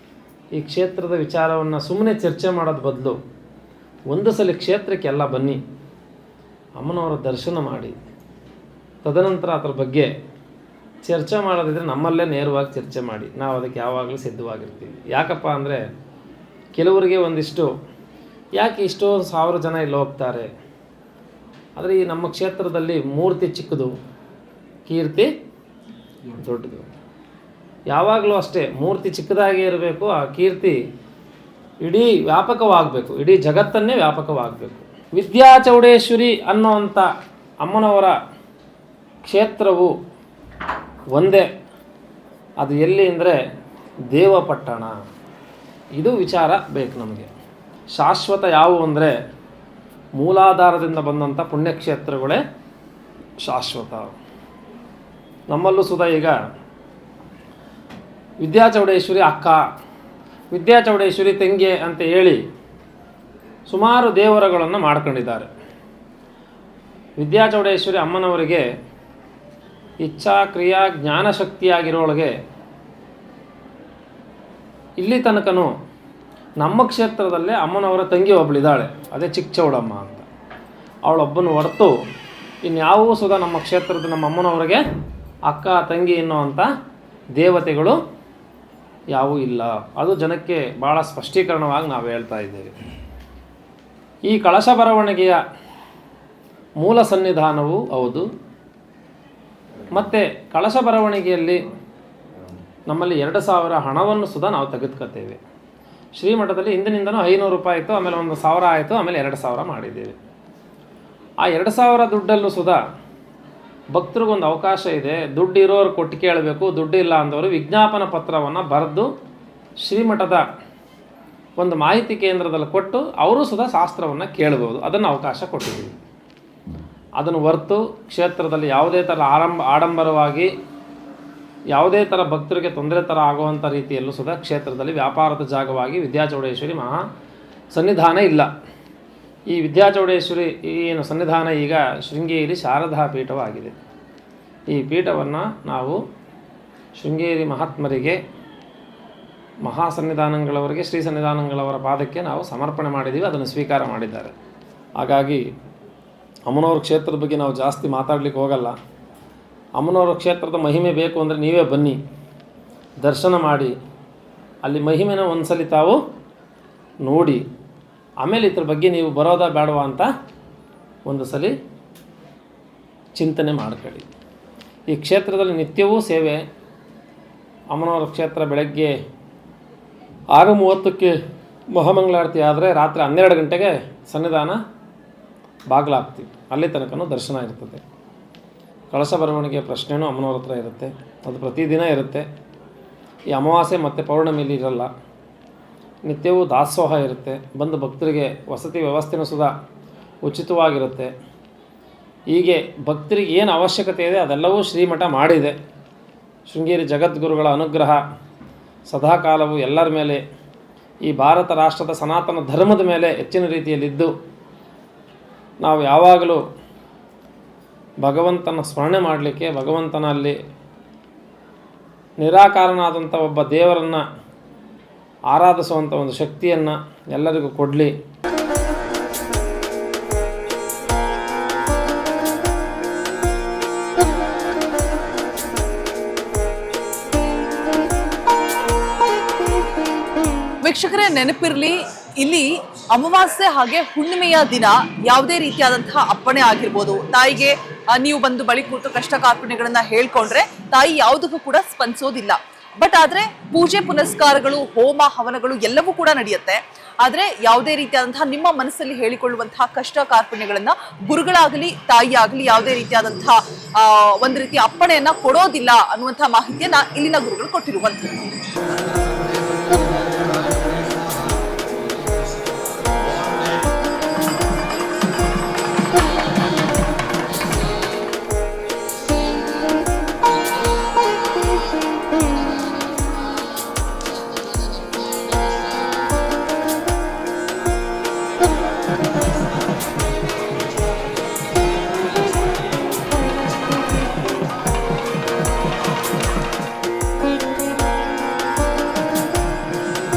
ಈ ಕ್ಷೇತ್ರದ ವಿಚಾರವನ್ನು ಸುಮ್ಮನೆ ಚರ್ಚೆ ಮಾಡೋದು ಬದಲು ಒಂದು ಸಲ ಕ್ಷೇತ್ರಕ್ಕೆ ಎಲ್ಲ ಬನ್ನಿ, ಅಮ್ಮನವರ ದರ್ಶನ ಮಾಡಿ, ತದನಂತರ ಅದರ ಬಗ್ಗೆ ಚರ್ಚೆ ಮಾಡೋದಿದ್ರೆ ನಮ್ಮಲ್ಲೇ ನೇರವಾಗಿ ಚರ್ಚೆ ಮಾಡಿ. ನಾವು ಅದಕ್ಕೆ ಯಾವಾಗಲೂ ಸಿದ್ಧವಾಗಿರ್ತೀವಿ. ಯಾಕಪ್ಪ ಅಂದರೆ ಕೆಲವರಿಗೆ ಒಂದಿಷ್ಟು ಯಾಕೆ ಇಷ್ಟೋ 1000 ಜನ ಇಲ್ಲಿ ಹೋಗ್ತಾರೆ, ಆದರೆ ಈ ನಮ್ಮ ಕ್ಷೇತ್ರದಲ್ಲಿ ಮೂರ್ತಿ ಚಿಕ್ಕದು, ಕೀರ್ತಿ ದೊಡ್ಡದು. ಯಾವಾಗಲೂ ಅಷ್ಟೇ, ಮೂರ್ತಿ ಚಿಕ್ಕದಾಗೇ ಇರಬೇಕು, ಆ ಕೀರ್ತಿ ಇಡೀ ವ್ಯಾಪಕವಾಗಬೇಕು, ಇಡೀ ಜಗತ್ತನ್ನೇ ವ್ಯಾಪಕವಾಗಬೇಕು. ವಿದ್ಯಾ ಚೌಡೇಶ್ವರಿ ಅನ್ನೋವಂಥ ಅಮ್ಮನವರ ಕ್ಷೇತ್ರವು ಒಂದೇ. ಅದು ಎಲ್ಲಿ ಅಂದರೆ ದೇವಪಟ್ಟಣ. ಇದು ವಿಚಾರ ಬೇಕು ನಮಗೆ. ಶಾಶ್ವತ ಯಾವುವು ಅಂದರೆ ಮೂಲಾಧಾರದಿಂದ ಬಂದಂಥ ಪುಣ್ಯಕ್ಷೇತ್ರಗಳೇ ಶಾಶ್ವತ. ನಮ್ಮಲ್ಲೂ ಸುಧಾ ಈಗ ವಿದ್ಯಾ ಚೌಡೇಶ್ವರಿ ಅಕ್ಕ, ವಿದ್ಯಾ ಚೌಡೇಶ್ವರಿ ತಂಗಿ ಅಂತ ಹೇಳಿ ಸುಮಾರು ದೇವರುಗಳನ್ನು ಮಾಡ್ಕೊಂಡಿದ್ದಾರೆ. ವಿದ್ಯಾ ಚೌಡೇಶ್ವರಿ ಅಮ್ಮನವರಿಗೆ ಇಚ್ಛಾ ಕ್ರಿಯಾ ಜ್ಞಾನಶಕ್ತಿಯಾಗಿರೋಳಗೆ ಇಲ್ಲಿ ತನಕನೂ ನಮ್ಮ ಕ್ಷೇತ್ರದಲ್ಲೇ ಅಮ್ಮನವರ ತಂಗಿ ಒಬ್ಬಳಿದ್ದಾಳೆ, ಅದೇ ಚಿಕ್ಕಚೌಡಮ್ಮ ಅಂತ. ಅವಳೊಬ್ಬನ ಹೊರತು ಇನ್ಯಾವೂ ಸುಧಾ ನಮ್ಮ ಕ್ಷೇತ್ರದ ನಮ್ಮ ಅಮ್ಮನವರಿಗೆ ಅಕ್ಕ ತಂಗಿ ಎನ್ನುವಂಥ ದೇವತೆಗಳು ಯಾವೂ ಇಲ್ಲ. ಅದು ಜನಕ್ಕೆ ಭಾಳ ಸ್ಪಷ್ಟೀಕರಣವಾಗಿ ನಾವು ಹೇಳ್ತಾ ಇದ್ದೇವೆ. ಈ ಕಳಶ ಬರವಣಿಗೆಯ ಮೂಲ ಸನ್ನಿಧಾನವೂ ಹೌದು. ಮತ್ತು ಕಳಶ ಬರವಣಿಗೆಯಲ್ಲಿ ನಮ್ಮಲ್ಲಿ 2000 ಹಣವನ್ನು ಸುಧಾ ನಾವು ತೆಗೆದುಕೊತೇವೆ. ಶ್ರೀಮಠದಲ್ಲಿ ಹಿಂದಿನಿಂದನೂ 500 ರೂಪಾಯಿ ಇತ್ತು, ಆಮೇಲೆ 1000 ಆಯಿತು, ಆಮೇಲೆ 2000 ಮಾಡಿದ್ದೇವೆ. ಆ 2000 ದುಡ್ಡಲ್ಲೂ ಸುಧಾ ಭಕ್ತರಿಗೊಂದು ಅವಕಾಶ ಇದೆ. ದುಡ್ಡು ಇರೋರು ಕೊಟ್ಟು ಕೇಳಬೇಕು, ದುಡ್ಡು ಇಲ್ಲ ಅಂದವರು ವಿಜ್ಞಾಪನ ಪತ್ರವನ್ನು ಬರೆದು ಶ್ರೀಮಠದ ಒಂದು ಮಾಹಿತಿ ಕೇಂದ್ರದಲ್ಲಿ ಕೊಟ್ಟು ಅವರು ಸುಧಾ ಶಾಸ್ತ್ರವನ್ನು ಕೇಳ್ಬೋದು. ಅದನ್ನು ಅವಕಾಶ ಕೊಟ್ಟಿದ್ದೀವಿ. ಅದನ್ನು ಹೊರತು ಕ್ಷೇತ್ರದಲ್ಲಿ ಯಾವುದೇ ಥರ ಆಡಂಬರವಾಗಿ ಯಾವುದೇ ಥರ ಭಕ್ತರಿಗೆ ತೊಂದರೆ ಥರ ಆಗುವಂಥ ರೀತಿಯಲ್ಲೂ ಸುಧಾ ಕ್ಷೇತ್ರದಲ್ಲಿ ವ್ಯಾಪಾರದ ಜಾಗವಾಗಿ ವಿದ್ಯಾ ಚೌಡೇಶ್ವರಿ ಮಹಾ ಸನ್ನಿಧಾನ ಇಲ್ಲ. ಈ ವಿದ್ಯಾ ಚೌಡೇಶ್ವರಿ ಏನು ಸನ್ನಿಧಾನ ಈಗ ಶೃಂಗೇರಿ ಶಾರದಾ ಪೀಠವಾಗಿದೆ. ಈ ಪೀಠವನ್ನು ನಾವು ಶೃಂಗೇರಿ ಮಹಾತ್ಮರಿಗೆ, ಮಹಾಸನ್ನಿಧಾನಗಳವರಿಗೆ, ಶ್ರೀ ಸನ್ನಿಧಾನಗಳವರ ಪಾದಕ್ಕೆ ನಾವು ಸಮರ್ಪಣೆ ಮಾಡಿದ್ದೀವಿ. ಅದನ್ನು ಸ್ವೀಕಾರ ಮಾಡಿದ್ದಾರೆ. ಹಾಗಾಗಿ ಅಮ್ಮನವ್ರ ಕ್ಷೇತ್ರದ ಬಗ್ಗೆ ನಾವು ಜಾಸ್ತಿ ಮಾತಾಡಲಿಕ್ಕೆ ಹೋಗಲ್ಲ. ಅಮ್ಮನವ್ರ ಕ್ಷೇತ್ರದ ಮಹಿಮೆ ಬೇಕು ಅಂದರೆ ನೀವೇ ಬನ್ನಿ, ದರ್ಶನ ಮಾಡಿ, ಅಲ್ಲಿ ಮಹಿಮೆನ ಒಂದ್ಸಲಿ ತಾವು ನೋಡಿ, ಆಮೇಲೆ ಇದ್ರ ಬಗ್ಗೆ ನೀವು ಬರೋದಾ ಬೇಡವಾ ಅಂತ ಒಂದು ಸಲ ಚಿಂತನೆ ಮಾಡ್ಕೊಳ್ಳಿ. ಈ ಕ್ಷೇತ್ರದಲ್ಲಿ ನಿತ್ಯವೂ ಸೇವೆ. ಅಮ್ಮನವರ ಕ್ಷೇತ್ರ ಬೆಳಗ್ಗೆ 6:30ಕ್ಕೆ ಮಹಾಮಂಗಳಾರತಿ ಆದರೆ ರಾತ್ರಿ 12 ಗಂಟೆಗೆ ಸನ್ನಿಧಾನ ಬಾಗಿಲಾಗ್ತೀವಿ, ಅಲ್ಲಿ ತನಕನೂ ದರ್ಶನ ಇರ್ತದೆ. ಕಳಶ ಬರವಣಿಗೆ ಪ್ರಶ್ನೆಯೂ ಅಮ್ಮನವ್ರ ಹತ್ರ ಇರುತ್ತೆ, ಅದು ಪ್ರತಿದಿನ ಇರುತ್ತೆ. ಈ ಅಮಾವಾಸ್ಯೆ ಮತ್ತು ಪೌರ್ಣಮಿಲಿ ಇರಲ್ಲ, ನಿತ್ಯವೂ ದಾಸೋಹ ಇರುತ್ತೆ. ಬಂದು ಭಕ್ತರಿಗೆ ವಸತಿ ವ್ಯವಸ್ಥೆನೂ ಸುಧಾ ಉಚಿತವಾಗಿರುತ್ತೆ. ಹೀಗೆ ಭಕ್ತರಿಗೆ ಏನು ಅವಶ್ಯಕತೆ ಇದೆ ಅದೆಲ್ಲವೂ ಶ್ರೀಮಠ ಮಾಡಿದೆ. ಶೃಂಗೇರಿ ಜಗದ್ಗುರುಗಳ ಅನುಗ್ರಹ ಸದಾಕಾಲವು ಎಲ್ಲರ ಮೇಲೆ, ಈ ಭಾರತ ರಾಷ್ಟ್ರದ ಸನಾತನ ಧರ್ಮದ ಮೇಲೆ ಹೆಚ್ಚಿನ ರೀತಿಯಲ್ಲಿದ್ದು ನಾವು ಯಾವಾಗಲೂ ಭಗವಂತನ ಸ್ಮರಣೆ ಮಾಡಲಿಕ್ಕೆ, ಭಗವಂತನಲ್ಲಿ ನಿರಾಕಾರನಾದಂಥ ಒಬ್ಬ ದೇವರನ್ನು ಆರಾಧಿಸುವಂಥ ಒಂದು ಶಕ್ತಿಯನ್ನು ಎಲ್ಲರಿಗೂ ಕೊಡಲಿ. ವೀಕ್ಷಕರೇ, ನೆನಪಿರಲಿ, ಇಲ್ಲಿ ಅಮಾವಾಸ್ಯೆ ಹಾಗೆ ಹುಣ್ಣಿಮೆಯ ದಿನ ಯಾವುದೇ ರೀತಿಯಾದಂತಹ ಅಪ್ಪಣೆ ಆಗಿರ್ಬೋದು, ತಾಯಿಗೆ ನೀವು ಬಂದು ಬಳಿ ಕೂತು ಕಷ್ಟ ಕಾರ್ಪಣ್ಯಗಳನ್ನ ಹೇಳ್ಕೊಂಡ್ರೆ ತಾಯಿ ಯಾವುದಕ್ಕೂ ಕೂಡ ಸ್ಪಂದಿಸೋದಿಲ್ಲ. ಬಟ್ ಆದ್ರೆ ಪೂಜೆ ಪುನಸ್ಕಾರಗಳು, ಹೋಮ ಹವನಗಳು ಎಲ್ಲವೂ ಕೂಡ ನಡೆಯುತ್ತೆ. ಆದ್ರೆ ಯಾವುದೇ ರೀತಿಯಾದಂತಹ ನಿಮ್ಮ ಮನಸ್ಸಲ್ಲಿ ಹೇಳಿಕೊಳ್ಳುವಂತಹ ಕಷ್ಟ ಕಾರ್ಪಣ್ಯಗಳನ್ನ ಗುರುಗಳಾಗಲಿ ತಾಯಿ ಆಗಲಿ ಯಾವುದೇ ರೀತಿಯಾದಂತಹ ಒಂದು ರೀತಿಯ ಅಪ್ಪಣೆಯನ್ನ ಕೊಡೋದಿಲ್ಲ ಅನ್ನುವಂತಹ ಮಾಹಿತಿಯನ್ನ ಇಲ್ಲಿನ ಗುರುಗಳು ಕೊಟ್ಟಿರುವಂಥದ್ದು.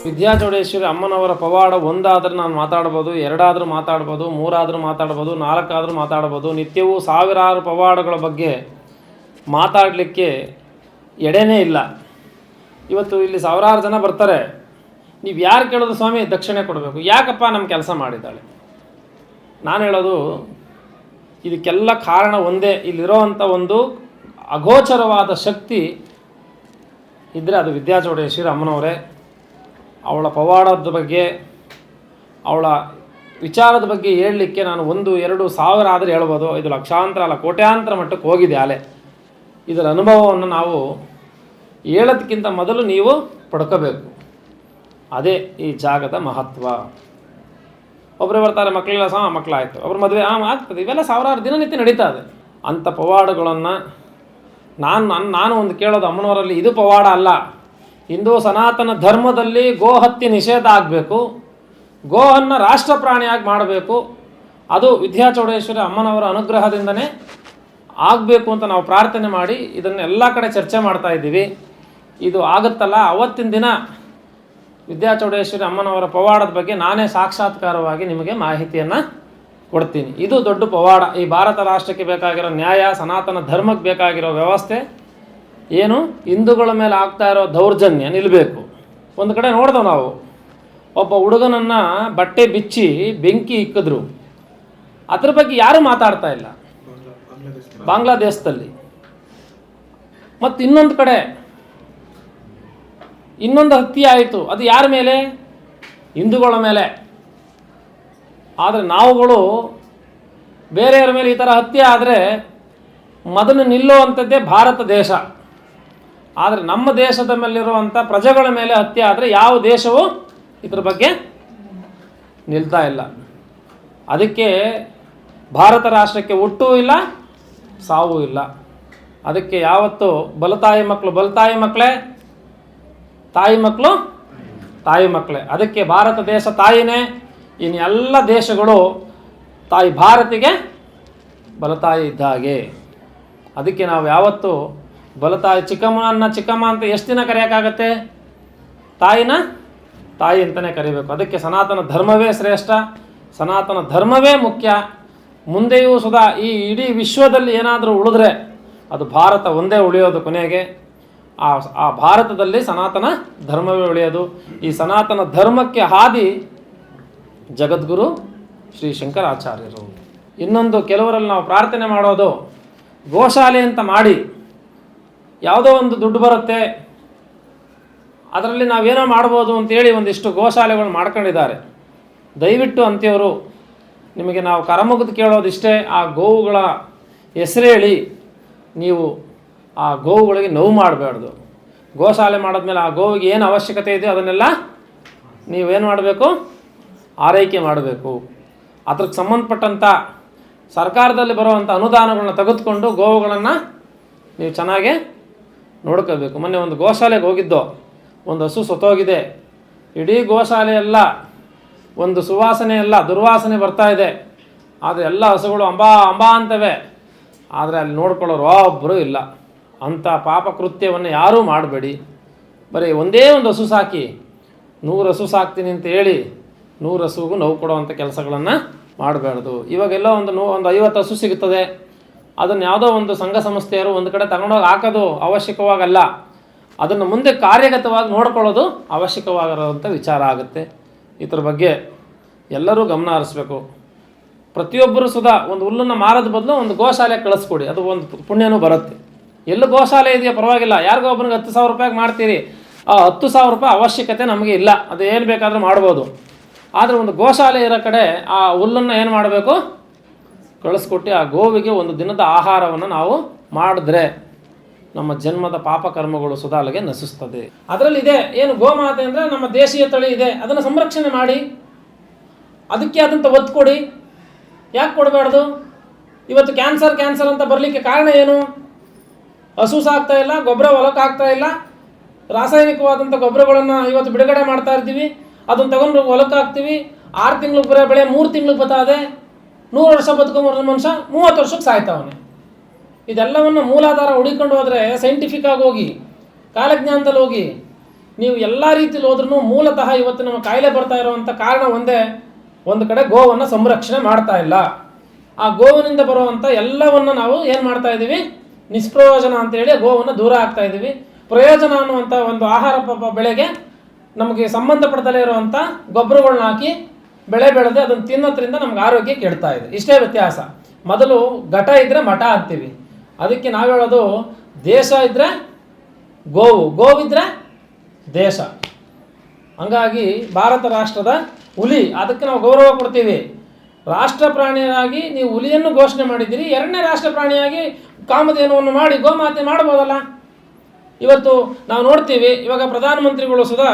ವಿದ್ಯಾಚೌಡೇಶ್ವರಿ ಅಮ್ಮನವರ ಪವಾಡ ಒಂದಾದರೂ ನಾನು ಮಾತಾಡ್ಬೋದು, ಎರಡಾದರೂ ಮಾತಾಡ್ಬೋದು, ಮೂರಾದರೂ ಮಾತಾಡ್ಬೋದು, ನಾಲ್ಕಾದರೂ ಮಾತಾಡ್ಬೋದು. ನಿತ್ಯವೂ ಸಾವಿರಾರು ಪವಾಡಗಳ ಬಗ್ಗೆ ಮಾತಾಡಲಿಕ್ಕೆ ಎಡೆನೇ ಇಲ್ಲ. ಇವತ್ತು ಇಲ್ಲಿ ಸಾವಿರಾರು ಜನ ಬರ್ತಾರೆ, ನೀವು ಯಾರು ಕೇಳೋದು ಸ್ವಾಮಿ ದಕ್ಷಿಣೆ ಕೊಡಬೇಕು, ಯಾಕಪ್ಪ ನಮ್ಮ ಕೆಲಸ ಮಾಡಿದ್ದಾಳೆ. ನಾನು ಹೇಳೋದು ಇದಕ್ಕೆಲ್ಲ ಕಾರಣ ಒಂದೇ, ಇಲ್ಲಿರೋವಂಥ ಒಂದು ಅಗೋಚರವಾದ ಶಕ್ತಿ ಇದ್ದರೆ ಅದು ವಿದ್ಯಾಚೌಡೇಶ್ವರಿ ಅಮ್ಮನವರೇ. ಅವಳ ಪವಾಡದ ಬಗ್ಗೆ, ಅವಳ ವಿಚಾರದ ಬಗ್ಗೆ ಹೇಳಲಿಕ್ಕೆ ನಾನು 1-2 ಸಾವಿರ ಆದರೆ ಹೇಳ್ಬೋದು. ಇದು ಲಕ್ಷಾಂತರ ಅಲ್ಲ, ಕೋಟ್ಯಾಂತರ ಮಟ್ಟಕ್ಕೆ ಹೋಗಿದೆ ಅಲೆ. ಇದರ ಅನುಭವವನ್ನು ನಾವು ಹೇಳೋದಕ್ಕಿಂತ ಮೊದಲು ನೀವು ಪಡ್ಕೋಬೇಕು. ಅದೇ ಈ ಜಾಗದ ಮಹತ್ವ. ಒಬ್ಬರೇ ಬರ್ತಾರೆ, ಮಕ್ಕಳೆಲ್ಲ ಮಕ್ಕಳಾಯಿತು, ಒಬ್ಬರು ಮದುವೆ ಆಗ್ತದೆ, ಇವೆಲ್ಲ ಸಾವಿರಾರು ದಿನನಿತ್ಯ ನಡೀತಾ ಇದೆ. ಅಂಥ ಪವಾಡಗಳನ್ನು ನಾನು ಒಂದು ಕೇಳೋದು ಅಮ್ಮನವರಲ್ಲಿ, ಇದು ಪವಾಡ ಅಲ್ಲ. ಹಿಂದೂ ಸನಾತನ ಧರ್ಮದಲ್ಲಿ ಗೋಹತ್ಯೆ ನಿಷೇಧ ಆಗಬೇಕು, ಗೋವನ್ನು ರಾಷ್ಟ್ರ ಪ್ರಾಣಿಯಾಗಿ ಮಾಡಬೇಕು. ಅದು ವಿದ್ಯಾಚೌಡೇಶ್ವರಿ ಅಮ್ಮನವರ ಅನುಗ್ರಹದಿಂದನೇ ಆಗಬೇಕು ಅಂತ ನಾವು ಪ್ರಾರ್ಥನೆ ಮಾಡಿ ಇದನ್ನು ಎಲ್ಲ ಕಡೆ ಚರ್ಚೆ ಮಾಡ್ತಾ ಇದ್ದೀವಿ. ಇದು ಆಗುತ್ತಲ್ಲ, ಅವತ್ತಿನ ದಿನ ವಿದ್ಯಾಚೌಡೇಶ್ವರಿ ಅಮ್ಮನವರ ಪವಾಡದ ಬಗ್ಗೆ ನಾನೇ ಸಾಕ್ಷಾತ್ಕಾರವಾಗಿ ನಿಮಗೆ ಮಾಹಿತಿಯನ್ನು ಕೊಡ್ತೀನಿ. ಇದು ದೊಡ್ಡ ಪವಾಡ. ಈ ಭಾರತ ರಾಷ್ಟ್ರಕ್ಕೆ ಬೇಕಾಗಿರೋ ನ್ಯಾಯ, ಸನಾತನ ಧರ್ಮಕ್ಕೆ ಬೇಕಾಗಿರೋ ವ್ಯವಸ್ಥೆ ಏನು, ಹಿಂದೂಗಳ ಮೇಲೆ ಆಗ್ತಾ ಇರೋ ದೌರ್ಜನ್ಯ ನಿಲ್ಲಬೇಕು. ಒಂದು ಕಡೆ ನೋಡ್ದವು ನಾವು, ಒಬ್ಬ ಹುಡುಗನನ್ನು ಬಟ್ಟೆ ಬಿಚ್ಚಿ ಬೆಂಕಿ ಇಕ್ಕಿದ್ರು, ಅದ್ರ ಬಗ್ಗೆ ಯಾರೂ ಮಾತಾಡ್ತಾ ಇಲ್ಲ ಬಾಂಗ್ಲಾದೇಶದಲ್ಲಿ. ಮತ್ತು ಇನ್ನೊಂದು ಕಡೆ ಇನ್ನೊಂದು ಹತ್ಯೆ ಆಯಿತು, ಅದು ಯಾರ ಮೇಲೆ, ಹಿಂದೂಗಳ ಮೇಲೆ. ಆದರೆ ನಾವುಗಳು ಬೇರೆಯವರ ಮೇಲೆ ಈ ಥರ ಹತ್ಯೆ ಆದರೆ ಮೊದಲು ನಿಲ್ಲುವಂಥದ್ದೇ ಭಾರತ ದೇಶ. ಆದರೆ ನಮ್ಮ ದೇಶದ ಮೇಲಿರುವಂಥ ಪ್ರಜೆಗಳ ಮೇಲೆ ಹತ್ಯೆ ಆದರೆ ಯಾವ ದೇಶವೂ ಇದ್ರ ಬಗ್ಗೆ ನಿಲ್ತಾ ಇಲ್ಲ. ಅದಕ್ಕೆ ಭಾರತ ರಾಷ್ಟ್ರಕ್ಕೆ ಹುಟ್ಟೂ ಇಲ್ಲ, ಸಾವೂ ಇಲ್ಲ. ಅದಕ್ಕೆ ಯಾವತ್ತು ಬಲತಾಯಿ ಮಕ್ಕಳು ಬಲತಾಯಿ ಮಕ್ಕಳೇ, ತಾಯಿ ಮಕ್ಕಳು ತಾಯಿ ಮಕ್ಕಳೇ. ಅದಕ್ಕೆ ಭಾರತ ದೇಶ ತಾಯಿನೇ, ಇನ್ನು ಎಲ್ಲ ದೇಶಗಳು ತಾಯಿ ಭಾರತಿಗೆ ಬಲತಾಯಿ ಇದ್ದ ಹಾಗೆ. ಅದಕ್ಕೆ ನಾವು ಯಾವತ್ತು ಬಲತಾಯಿ, ಚಿಕ್ಕಮ್ಮ ಅಂತ ಎಷ್ಟು ದಿನ ಕರೆಯೋಕ್ಕಾಗತ್ತೆ, ತಾಯಿನ ತಾಯಿ ಅಂತಲೇ ಕರಿಬೇಕು. ಅದಕ್ಕೆ ಸನಾತನ ಧರ್ಮವೇ ಶ್ರೇಷ್ಠ, ಸನಾತನ ಧರ್ಮವೇ ಮುಖ್ಯ. ಮುಂದೆಯೂ ಸುಧಾ ಈ ಇಡೀ ವಿಶ್ವದಲ್ಲಿ ಏನಾದರೂ ಉಳಿದ್ರೆ ಅದು ಭಾರತ ಒಂದೇ ಉಳಿಯೋದು ಕೊನೆಗೆ. ಆ ಭಾರತದಲ್ಲಿ ಸನಾತನ ಧರ್ಮವೇ ಉಳಿಯೋದು. ಈ ಸನಾತನ ಧರ್ಮಕ್ಕೆ ಹಾದಿ ಜಗದ್ಗುರು ಶ್ರೀ ಶಂಕರಾಚಾರ್ಯರು. ಇನ್ನೊಂದು ಕೆಲವರಲ್ಲಿ ನಾವು ಪ್ರಾರ್ಥನೆ ಮಾಡೋದು ಗೋಶಾಲೆ ಅಂತ ಮಾಡಿ ಯಾವುದೋ ಒಂದು ದುಡ್ಡು ಬರುತ್ತೆ ಅದರಲ್ಲಿ ನಾವೇನೋ ಮಾಡ್ಬೋದು ಅಂತೇಳಿ ಒಂದಿಷ್ಟು ಗೋಶಾಲೆಗಳು ಮಾಡ್ಕೊಂಡಿದ್ದಾರೆ. ದಯವಿಟ್ಟು ಅಂತ್ಯವರು ನಿಮಗೆ ನಾವು ಕರಮುಗಿದು ಕೇಳೋದಿಷ್ಟೇ, ಆ ಗೋವುಗಳ ಹೆಸರೇಳಿ ನೀವು ಆ ಗೋವುಗಳಿಗೆ ನೋವು ಮಾಡಬಾರ್ದು. ಗೋಶಾಲೆ ಮಾಡಿದ್ಮೇಲೆ ಆ ಗೋವಿಗೆ ಏನು ಅವಶ್ಯಕತೆ ಇದೆಯೋ ಅದನ್ನೆಲ್ಲ ನೀವೇನು ಮಾಡಬೇಕು, ಆರೈಕೆ ಮಾಡಬೇಕು. ಅದಕ್ಕೆ ಸಂಬಂಧಪಟ್ಟಂಥ ಸರ್ಕಾರದಲ್ಲಿ ಬರುವಂಥ ಅನುದಾನಗಳನ್ನ ತೆಗೆದುಕೊಂಡು ಗೋವುಗಳನ್ನು ನೀವು ಚೆನ್ನಾಗೆ ನೋಡ್ಕೋಬೇಕು. ಮೊನ್ನೆ ಒಂದು ಗೋಶಾಲೆಗೆ ಹೋಗಿದ್ದೋ, ಒಂದು ಹಸು ಸತ್ತೋಗಿದೆ. ಇಡೀ ಗೋಶಾಲೆ ಎಲ್ಲ ಒಂದು ಸುವಾಸನೆ ಎಲ್ಲ ದುರ್ವಾಸನೆ ಬರ್ತಾ ಇದೆ. ಆದರೆ ಎಲ್ಲ ಹಸುಗಳು ಅಂಬಾ ಅಂಬಾ ಅಂತವೆ. ಆದರೆ ಅಲ್ಲಿ ನೋಡ್ಕೊಳ್ಳೋರು ಒಬ್ಬರು ಇಲ್ಲ. ಅಂಥ ಪಾಪ ಕೃತ್ಯವನ್ನು ಯಾರೂ ಮಾಡಬೇಡಿ. ಬರೀ ಒಂದೇ ಒಂದು ಹಸು ಸಾಕಿ 100 ಹಸು ಸಾಕ್ತೀನಿ ಅಂತ ಹೇಳಿ 100 ಹಸುವಿಗೂ ನೋವು ಕೊಡುವಂಥ ಕೆಲಸಗಳನ್ನು ಮಾಡಬಾರ್ದು. ಇವಾಗೆಲ್ಲೋ ಒಂದು 50 ಹಸು ಸಿಗುತ್ತದೆ, ಅದನ್ನು ಯಾವುದೋ ಒಂದು ಸಂಘ ಸಂಸ್ಥೆಯರು ಒಂದು ಕಡೆ ತಗೊಂಡೋಗಿ ಹಾಕೋದು ಅವಶ್ಯಕವಾಗಲ್ಲ. ಅದನ್ನು ಮುಂದೆ ಕಾರ್ಯಗತವಾಗಿ ನೋಡ್ಕೊಳ್ಳೋದು ಅವಶ್ಯಕವಾಗಿರೋವಂಥ ವಿಚಾರ ಆಗುತ್ತೆ. ಇದ್ರ ಬಗ್ಗೆ ಎಲ್ಲರೂ ಗಮನ ಹರಿಸ್ಬೇಕು. ಪ್ರತಿಯೊಬ್ಬರು ಸುಧಾ ಒಂದು ಹುಲ್ಲನ್ನು ಮಾರೋದ ಬದಲು ಒಂದು ಗೋಶಾಲೆ ಕಳಿಸ್ಕೊಡಿ, ಅದು ಒಂದು ಪುಣ್ಯನೂ ಬರುತ್ತೆ. ಎಲ್ಲೂ ಗೋಶಾಲೆ ಇದೆಯಾ ಪರವಾಗಿಲ್ಲ, ಯಾರಿಗೋ ಒಬ್ಬನಿಗೆ 10,000 ರೂಪಾಯಿಗೆ ಮಾಡ್ತೀರಿ, ಆ 10,000 ರೂಪಾಯಿ ಅವಶ್ಯಕತೆ ನಮಗೆ ಇಲ್ಲ, ಅದು ಏನು ಬೇಕಾದರೂ ಮಾಡ್ಬೋದು. ಆದರೆ ಒಂದು ಗೋಶಾಲೆ ಇರೋ ಕಡೆ ಆ ಹುಲ್ಲನ್ನು ಏನು ಮಾಡಬೇಕು, ಕಳಿಸ್ಕೊಟ್ಟು ಆ ಗೋವಿಗೆ ಒಂದು ದಿನದ ಆಹಾರವನ್ನು ನಾವು ಮಾಡಿದ್ರೆ ನಮ್ಮ ಜನ್ಮದ ಪಾಪಕರ್ಮಗಳು ಸುಧಾಲಿಗೆ ನಶಿಸ್ತದೆ. ಅದರಲ್ಲಿದೆ ಏನು, ಗೋಮಾತೆ ಅಂದರೆ ನಮ್ಮ ದೇಶೀಯ ತಳಿ ಇದೆ, ಅದನ್ನು ಸಂರಕ್ಷಣೆ ಮಾಡಿ, ಅದಕ್ಕೆ ಆದಂಥ ಒತ್ತು ಕೊಡಿ. ಯಾಕೆ ಕೊಡಬಾರ್ದು? ಇವತ್ತು ಕ್ಯಾನ್ಸರ್ ಅಂತ ಬರಲಿಕ್ಕೆ ಕಾರಣ ಏನು? ಹಸು ಸಾಕ್ತಾ ಇಲ್ಲ, ಗೊಬ್ಬರ ಹೊಲಕ್ಕೆ ಆಗ್ತಾ ಇಲ್ಲ, ರಾಸಾಯನಿಕವಾದಂಥ ಗೊಬ್ಬರಗಳನ್ನು ಇವತ್ತು ಬಿಡುಗಡೆ ಮಾಡ್ತಾ ಇರ್ತೀವಿ, ಅದನ್ನು ತಗೊಂಡು ಹೊಲಕ್ಕೆ ಹಾಕ್ತೀವಿ. 6 ತಿಂಗ್ಳಿಗೆ ಬೆಳೆ 3 ತಿಂಗ್ಳಿಗೆ ಬತ್ತದೆ. 100 ವರ್ಷ ಬದುಕೊಂಬ ಮನುಷ್ಯ 30 ವರ್ಷಕ್ಕೆ ಸಾಯ್ತಾವನೆ. ಇದೆಲ್ಲವನ್ನು ಮೂಲಾಧಾರ ಹುಡಿಕೊಂಡು ಹೋದರೆ ಸೈಂಟಿಫಿಕ್ ಆಗಿ ಹೋಗಿ, ಕಾಲಜ್ಞಾನದಲ್ಲಿ ಹೋಗಿ, ನೀವು ಎಲ್ಲ ರೀತಿಯಲ್ಲಿ ಹೋದ್ರೂ ಮೂಲತಃ ಇವತ್ತು ನಮ್ಮ ಕಾಯಿಲೆ ಬರ್ತಾ ಇರುವಂಥ ಕಾರಣ ಒಂದೇ, ಒಂದು ಕಡೆ ಗೋವನ್ನು ಸಂರಕ್ಷಣೆ ಮಾಡ್ತಾ ಇಲ್ಲ. ಆ ಗೋವಿನಿಂದ ಬರುವಂಥ ಎಲ್ಲವನ್ನು ನಾವು ಏನು ಮಾಡ್ತಾ ಇದ್ದೀವಿ, ನಿಷ್ಪ್ರಯೋಜನ ಅಂತೇಳಿ ಗೋವನ್ನು ದೂರ ಆಗ್ತಾ ಇದ್ದೀವಿ. ಪ್ರಯೋಜನ ಅನ್ನುವಂಥ ಒಂದು ಆಹಾರ ಬೆಳೆಗೆ ನಮಗೆ ಸಂಬಂಧಪಡ್ತಲೇ ಇರುವಂಥ ಗೊಬ್ಬರಗಳನ್ನ ಹಾಕಿ ಬೆಳೆ ಬೆಳೆದು ಅದನ್ನು ತಿನ್ನೋದ್ರಿಂದ ನಮ್ಗೆ ಆರೋಗ್ಯ ಕೆಡ್ತಾ ಇದೆ. ಇಷ್ಟೇ ವ್ಯತ್ಯಾಸ. ಮೊದಲು ಘಟ ಇದ್ದರೆ ಮಠ ಅಂತೀವಿ. ಅದಕ್ಕೆ ನಾವು ಹೇಳೋದು ದೇಶ ಇದ್ದರೆ ಗೋವು, ಗೋವಿದ್ರೆ ದೇಶ. ಹಂಗಾಗಿ ಭಾರತ ರಾಷ್ಟ್ರದ ಹುಲಿ, ಅದಕ್ಕೆ ನಾವು ಗೌರವ ಕೊಡ್ತೀವಿ. ರಾಷ್ಟ್ರ ಪ್ರಾಣಿಯಾಗಿ ನೀವು ಹುಲಿಯನ್ನು ಘೋಷಣೆ ಮಾಡಿದ್ದೀರಿ, 2ನೇ ರಾಷ್ಟ್ರ ಪ್ರಾಣಿಯಾಗಿ ಕಾಮಧೇನುವನ್ನು ಮಾಡಿ ಗೋಮಾತೆ ಮಾಡ್ಬೋದಲ್ಲ. ಇವತ್ತು ನಾವು ನೋಡ್ತೀವಿ, ಇವಾಗ ಪ್ರಧಾನಮಂತ್ರಿಗಳು ಸುಧಾ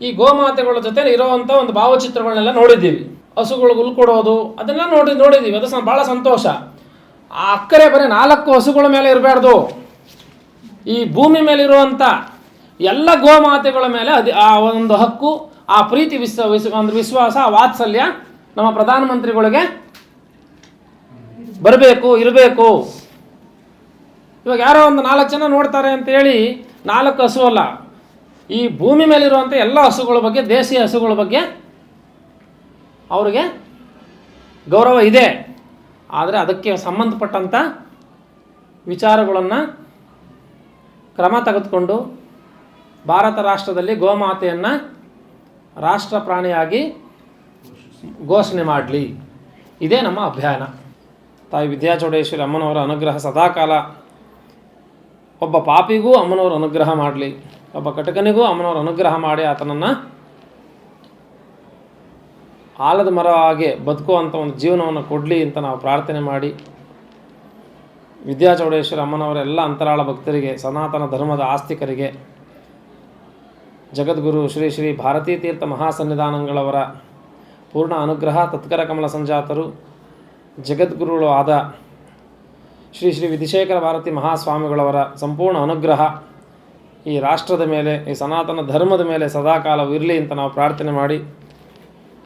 ಈ ಗೋಮಾತೆಗಳ ಜೊತೆ ಇರೋವಂಥ ಒಂದು ಭಾವಚಿತ್ರಗಳನ್ನೆಲ್ಲ ನೋಡಿದ್ದೀವಿ. ಹಸುಗಳಿಗೆ ಹುಲ್ಲು ಕೊಡೋದು ಅದನ್ನೆಲ್ಲ ನೋಡಿದ್ದೀವಿ. ಅದು ಭಾಳ ಸಂತೋಷ. ಆ ಅಕ್ಕರೆ ಬರೀ 4 ಹಸುಗಳ ಮೇಲೆ ಇರಬಾರ್ದು. ಈ ಭೂಮಿ ಮೇಲಿರುವಂಥ ಎಲ್ಲ ಗೋಮಾತೆಗಳ ಮೇಲೆ ಆ ಒಂದು ಹಕ್ಕು, ಆ ಪ್ರೀತಿ, ಒಂದು ವಿಶ್ವಾಸ, ಆ ವಾತ್ಸಲ್ಯ ನಮ್ಮ ಪ್ರಧಾನಮಂತ್ರಿಗಳಿಗೆ ಬರಬೇಕು, ಇರಬೇಕು. ಇವಾಗ ಯಾರೋ ಒಂದು 4 ಜನ ನೋಡ್ತಾರೆ ಅಂತೇಳಿ 4 ಹಸು ಅಲ್ಲ, ಈ ಭೂಮಿ ಮೇಲಿರುವಂಥ ಎಲ್ಲ ಹಸುಗಳ ಬಗ್ಗೆ, ದೇಶೀಯ ಹಸುಗಳ ಬಗ್ಗೆ ಅವ್ರಿಗೆ ಗೌರವ ಇದೆ. ಆದರೆ ಅದಕ್ಕೆ ಸಂಬಂಧಪಟ್ಟಂಥ ವಿಚಾರಗಳನ್ನು ಕ್ರಮ ತೆಗೆದುಕೊಂಡು ಭಾರತ ರಾಷ್ಟ್ರದಲ್ಲಿ ಗೋಮಾತೆಯನ್ನು ರಾಷ್ಟ್ರ ಪ್ರಾಣಿಯಾಗಿ ಘೋಷಣೆ ಮಾಡಲಿ. ಇದೇ ನಮ್ಮ ಅಭಿಯಾನ. ತಾಯಿ ವಿದ್ಯಾಚೌಡೇಶ್ವರಿ ಅಮ್ಮನವರ ಅನುಗ್ರಹ ಸದಾಕಾಲ ಒಬ್ಬ ಪಾಪಿಗೂ ಅಮ್ಮನವರ ಅನುಗ್ರಹ ಮಾಡಲಿ, ಒಬ್ಬ ಕಟಕನಿಗೂ ಅಮ್ಮನವರ ಅನುಗ್ರಹ ಮಾಡಿ ಆತನನ್ನು ಆಲದ ಮರ ಹಾಗೆ ಬದುಕುವಂಥ ಒಂದು ಜೀವನವನ್ನು ಕೊಡಲಿ ಅಂತ ನಾವು ಪ್ರಾರ್ಥನೆ ಮಾಡಿ, ವಿದ್ಯಾಚೌಡೇಶ್ವರಿ ಅಮ್ಮನವರ ಎಲ್ಲ ಅಂತರಾಳ ಭಕ್ತರಿಗೆ, ಸನಾತನ ಧರ್ಮದ ಆಸ್ತಿಕರಿಗೆ, ಜಗದ್ಗುರು ಶ್ರೀ ಶ್ರೀ ಭಾರತೀ ತೀರ್ಥ ಮಹಾಸನ್ನಿಧಾನಗಳವರ ಪೂರ್ಣ ಅನುಗ್ರಹ, ತತ್ಕರ ಕಮಲ ಸಂಜಾತರು, ಜಗದ್ಗುರುಗಳು ಆದ ಶ್ರೀ ಶ್ರೀ ವಿಧಿಶೇಖರ ಭಾರತಿ ಮಹಾಸ್ವಾಮಿಗಳವರ ಸಂಪೂರ್ಣ ಅನುಗ್ರಹ ಈ ರಾಷ್ಟ್ರದ ಮೇಲೆ, ಈ ಸನಾತನ ಧರ್ಮದ ಮೇಲೆ ಸದಾಕಾಲವಿರಲಿ ಅಂತ ನಾವು ಪ್ರಾರ್ಥನೆ ಮಾಡಿ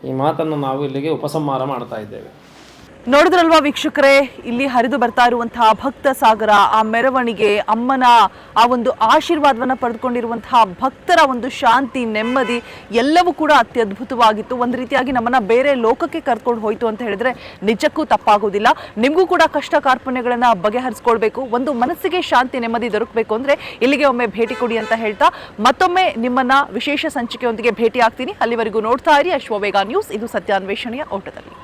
ಈ ಮಾತನ್ನು ನಾವು ಇಲ್ಲಿಗೆ ಉಪಸಂಹಾರ ಮಾಡ್ತಾ ಇದ್ದೇವೆ. ನೋಡಿದ್ರಲ್ವಾ ವೀಕ್ಷಕರೇ, ಇಲ್ಲಿ ಹರಿದು ಬರ್ತಾ ಇರುವಂತಹ ಭಕ್ತ ಸಾಗರ, ಆ ಮೆರವಣಿಗೆ, ಅಮ್ಮನ ಆ ಒಂದು ಆಶೀರ್ವಾದವನ್ನು ಪಡೆದುಕೊಂಡಿರುವಂತಹ ಭಕ್ತರ ಒಂದು ಶಾಂತಿ, ನೆಮ್ಮದಿ ಎಲ್ಲವೂ ಕೂಡ ಅತ್ಯದ್ಭುತವಾಗಿತ್ತು. ಒಂದು ರೀತಿಯಾಗಿ ನಮ್ಮನ್ನ ಬೇರೆ ಲೋಕಕ್ಕೆ ಕರ್ಕೊಂಡು ಹೋಯ್ತು ಅಂತ ಹೇಳಿದ್ರೆ ನಿಜಕ್ಕೂ ತಪ್ಪಾಗೋದಿಲ್ಲ. ನಿಮಗೂ ಕೂಡ ಕಷ್ಟ ಕಾರ್ಪಣ್ಯಗಳನ್ನು ಬಗೆಹರಿಸ್ಕೊಳ್ಬೇಕು, ಒಂದು ಮನಸ್ಸಿಗೆ ಶಾಂತಿ ನೆಮ್ಮದಿ ದೊರಕಬೇಕು ಅಂದರೆ ಇಲ್ಲಿಗೆ ಒಮ್ಮೆ ಭೇಟಿ ಕೊಡಿ ಅಂತ ಹೇಳ್ತಾ ಮತ್ತೊಮ್ಮೆ ನಿಮ್ಮನ್ನ ವಿಶೇಷ ಸಂಚಿಕೆಯೊಂದಿಗೆ ಭೇಟಿ ಆಗ್ತೀನಿ. ಅಲ್ಲಿವರೆಗೂ ನೋಡ್ತಾ ಇರಿ ಅಶ್ವವೇಗ ನ್ಯೂಸ್. ಇದು ಸತ್ಯಾನ್ವೇಷಣೆಯ ಓಟದಲ್ಲಿ.